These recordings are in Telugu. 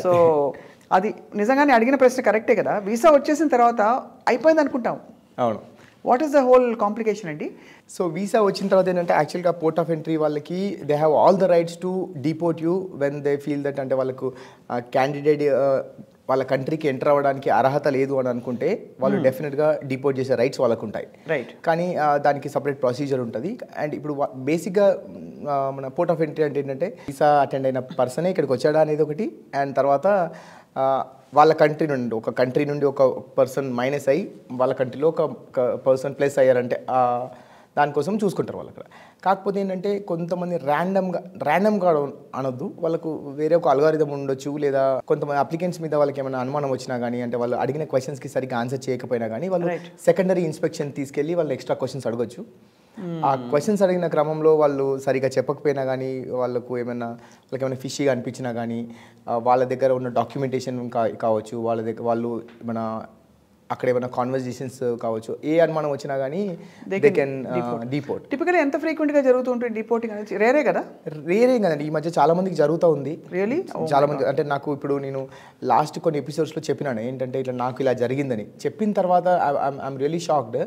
సో అది నిజంగానే అడిగిన ప్రశ్న కరెక్టే కదా. వీసా వచ్చేసిన తర్వాత అయిపోయింది అనుకుంటాం. అవును. What is the whole complication అండి? సో వీసా వచ్చిన తర్వాత ఏంటంటే యాక్చువల్గా పోర్ట్ ఆఫ్ ఎంట్రీ వాళ్ళకి they have all the rights to deport you when they feel that, అంటే వాళ్ళకు క్యాండిడేట్ వాళ్ళ కంట్రీకి ఎంటర్ అవ్వడానికి అర్హత లేదు అని అనుకుంటే వాళ్ళు డెఫినెట్గా డిపోర్ట్ చేసే రైట్స్ వాళ్ళకు ఉంటాయి. రైట్. కానీ దానికి సపరేట్ ప్రొసీజర్ ఉంటుంది. అండ్ ఇప్పుడు బేసిక్గా మన పోర్ట్ ఆఫ్ ఎంట్రీ అంటే ఏంటంటే వీసా అటెండ్ అయిన పర్సనే ఇక్కడికి వచ్చాడా అనేది ఒకటి, అండ్ తర్వాత వాళ్ళ కంట్రీ నుండి ఒక పర్సన్ మైనస్ అయ్యి వాళ్ళ కంట్రీలో ఒక పర్సన్ ప్లస్ అయ్యారంటే దానికోసం చూసుకుంటారు వాళ్ళు అక్కడ. కాకపోతే ఏంటంటే కొంతమంది ర్యాండమ్గా అనొద్దు, వాళ్ళకు వేరే ఒక అల్గారిథం ఉండొచ్చు, లేదా కొంతమంది అప్లికెంట్స్ మీద వాళ్ళకి ఏమైనా అనుమానం వచ్చినా కానీ, అంటే వాళ్ళు అడిగిన క్వశ్చన్స్కి సరిగ్గా ఆన్సర్ చేయకపోయినా కానీ వాళ్ళు సెకండరీ ఇన్స్పెక్షన్ తీసుకెళ్ళి వాళ్ళు ఎక్స్ట్రా క్వశ్చన్స్ అడగొచ్చు. ఆ క్వశ్చన్స్ అడిగిన క్రమంలో వాళ్ళు సరిగా చెప్పకపోయినా కానీ, వాళ్ళకి ఏమైనా ఫిషీగా అనిపించినా కానీ, వాళ్ళ దగ్గర ఉన్న డాక్యుమెంటేషన్ కావచ్చు, వాళ్ళు మన అక్కడ ఏమైనా కాన్వర్జేషన్స్ కావచ్చు, ఏ అనుమానం వచ్చినా కానీ దే కెన్ డిపోర్ట్. టిపికల్లీ ఎంత ఫ్రీక్వెంట్గా జరుగుతుంటుంది డిపోర్టింగ్ అనేది? రేరే కదండి. ఈ మధ్య చాలా మందికి జరుగుతూ ఉంది. రియలీ చాలా మంది, అంటే నాకు ఇప్పుడు నేను లాస్ట్ కొన్ని ఎపిసోడ్స్లో చెప్పినాను ఏంటంటే ఇట్లా నాకు ఇలా జరిగిందని. చెప్పిన తర్వాత I'm really shocked.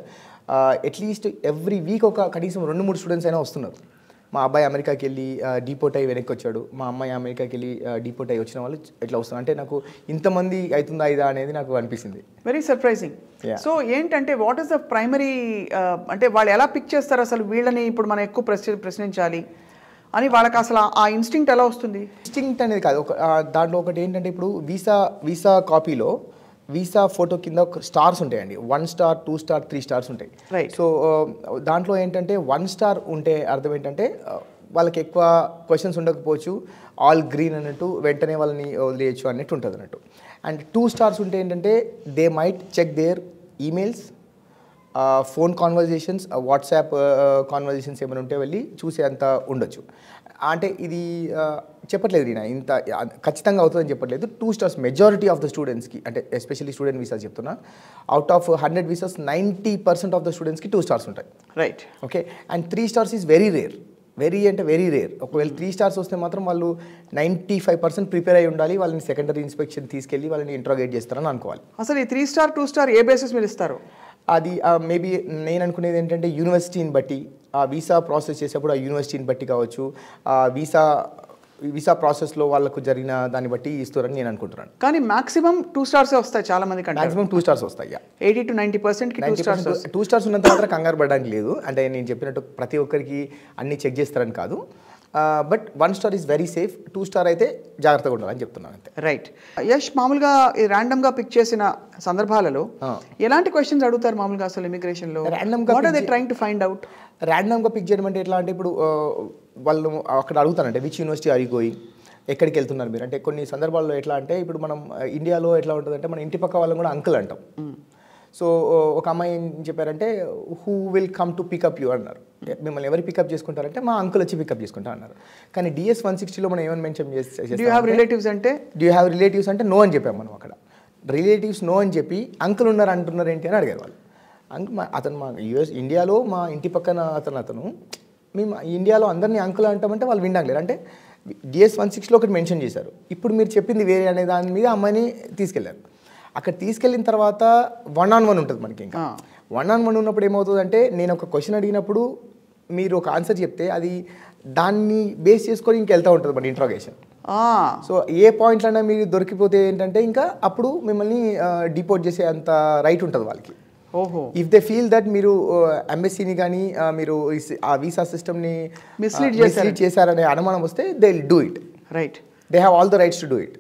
At least every week ఒక కనీసం 2-3 స్టూడెంట్స్ అయినా వస్తున్నారు. మా అబ్బాయి అమెరికాకి వెళ్ళి డిపోర్ట్ అయ్యి వెనక్కి వచ్చాడు, మా అమ్మాయి అమెరికాకి వెళ్ళి డిపోర్ట్ అయ్యి వచ్చిన వాళ్ళు ఇట్లా వస్తున్నారు. అంటే నాకు ఇంతమంది అవుతుందా ఇదా అనేది నాకు అనిపిస్తుంది. Very surprising. సో ఏంటంటే వాట్ ఈస్ ద ప్రైమరీ, అంటే వాళ్ళు ఎలా పిక్ చేస్తారు అసలు వీళ్ళని ఇప్పుడు మనం ఎక్కువ ప్రశ్నించాలి అని వాళ్ళకి అసలు ఆ ఇన్స్టింక్ట్ ఎలా వస్తుంది? ఇన్స్టింక్ట్ అనేది కాదు, దాంట్లో ఒకటి ఏంటంటే ఇప్పుడు వీసా కాపీలో వీసా ఫోటో కింద స్టార్స్ ఉంటాయండి. 1 స్టార్, 2 స్టార్, 3 స్టార్స్ ఉంటాయి. రైట్. సో దాంట్లో ఏంటంటే 1 స్టార్ ఉంటే అర్థం ఏంటంటే వాళ్ళకి ఎక్కువ క్వశ్చన్స్ ఉండకపోవచ్చు, ఆల్ గ్రీన్ అన్నట్టు వెంటనే వాళ్ళని వదిలేయచ్చు అన్నట్టు ఉంటుంది అన్నట్టు. అండ్ 2 స్టార్స్ ఉంటే ఏంటంటే they might check their emails, phone conversations, WhatsApp conversations ఏమైనా ఉంటే వెళ్ళి చూసే అంత ఉండొచ్చు. అంటే ఇది చెప్పట్లేదు నేను ఇంత ఖచ్చితంగా అవుతుందని చెప్పట్లేదు. 2 స్టార్స్ మెజారిటీ ఆఫ్ ద స్టూడెంట్స్కి, అంటే ఎస్పెషల్లీ స్టూడెంట్ వీసాస్ చెప్తున్నా, out of 100 visas 90% of the స్టూడెంట్స్కి 2 స్టార్స్ ఉంటాయి. Right. Okay. And 3 stars is very rare. Very rare. ఒకవేళ 3 స్టార్స్ వస్తే మాత్రం వాళ్ళు 95% ప్రిపేర్ అయి ఉండాలి. వాళ్ళని సెకండరీ ఇన్స్పెక్షన్ తీసుకెళ్ళి వాళ్ళని ఇంట్రాగేట్ చేస్తారని అనుకోవాలి. అసలు ఈ 3 స్టార్ 2 స్టార్ ఏ బేసిస్ మీద ఇస్తారు? అది మేబీ నేను అనుకునేది ఏంటంటే యూనివర్సిటీని బట్టి, ఆ వీసా ప్రాసెస్ చేసేప్పుడు ఆ యూనివర్సిటీని బట్టి కావచ్చు, ఆ వీసా ప్రాసెస్లో వాళ్ళకు జరిగిన దాన్ని బట్టి ఇస్తారని నేను అనుకుంటున్నాను. కానీ మాక్సిమం 2 స్టార్సే వస్తాయి చాలా మంది కంటే. మాక్సిమం 2 స్టార్స్ వస్తాయి. 80 to 90%కి 2 స్టార్స్ ఉన్నంత మాత్రం కంగారు పడడానికి లేదు. అంటే నేను చెప్పినట్టు ప్రతి ఒక్కరికి అన్ని చెక్ చేస్తారని కాదు. But 1 star is very safe. 2 star అయితే జాగ్రత్తగా ఉండాలని చెప్తున్నాను అంతే. రైట్. యష్, మామూలుగా ర్యాండమ్గా పిక్ చేసిన సందర్భాలలో ఎలాంటి క్వశ్చన్స్ అడుగుతారు మామూలుగా అసలు ఇమిగ్రేషన్లో? What are they trying to find out? ర్యాండమ్గా పిక్ చేయడం అంటే ఎట్లా అంటే ఇప్పుడు వాళ్ళు అక్కడ అడుగుతారంటే which university are you going, ఎక్కడికి వెళ్తున్నారు మీరు అంటే. కొన్ని సందర్భాల్లో ఎట్లా అంటే ఇప్పుడు మనం ఇండియాలో ఎట్లా ఉంటుందంటే మన ఇంటి పక్క వాళ్ళని కూడా అంకుల్ అంటాం. సో ఒక అమ్మాయి ఏం చెప్పారంటే who will come to pick up you అన్నారు. మిమ్మల్ని ఎవరు పికప్ చేసుకుంటారంటే మా అంకుల్ వచ్చి పికప్ చేసుకుంటా అన్నారు. కానీ DS 160లో మనం ఏమని మెన్షన్ చేస్తాం, డూ యూ హ్యావ్ రిలేటివ్స్ అంటే నో అని చెప్పాం మనం. అక్కడ రిలేటివ్స్ నో అని చెప్పి అంకుల్ ఉన్నారు అంటున్నారు ఏంటి అని అడిగారు వాళ్ళు. అతను మా ఇండియాలో మా ఇంటి పక్కన అతను మేము ఇండియాలో అందరినీ అంకుల్ అంటామంటే వాళ్ళు వినలేరు. అంటే DS 160లో ఒకటి మెన్షన్ చేశారు, ఇప్పుడు మీరు చెప్పింది వేరే అనే దాని మీద అమ్మాయిని తీసుకెళ్లారు. అక్కడ తీసుకెళ్ళిన తర్వాత 1-on-1 ఉంటుంది మనకి. ఇంకా 1-on-1 ఉన్నప్పుడు ఏమవుతుందంటే నేను ఒక క్వశ్చన్ అడిగినప్పుడు మీరు ఒక ఆన్సర్ చెప్తే అది దాన్ని బేస్ చేసుకొని ఇంకా వెళ్తూ ఉంటుంది మన ఇంట్రాగేషన్. సో ఏ పాయింట్లైనా మీరు దొరికిపోతే ఏంటంటే ఇంకా అప్పుడు మిమ్మల్ని డిపోర్ట్ చేసే అంత రైట్ ఉంటుంది వాళ్ళకి. ఓహో. ఇఫ్ దే ఫీల్ దట్ మీరు ఎంబసీని కానీ మీరు ఆ వీసా సిస్టమ్ని మిస్లీడ్ చేశారనే అనుమానం వస్తే they will do it. Right. They have all the rights to do it.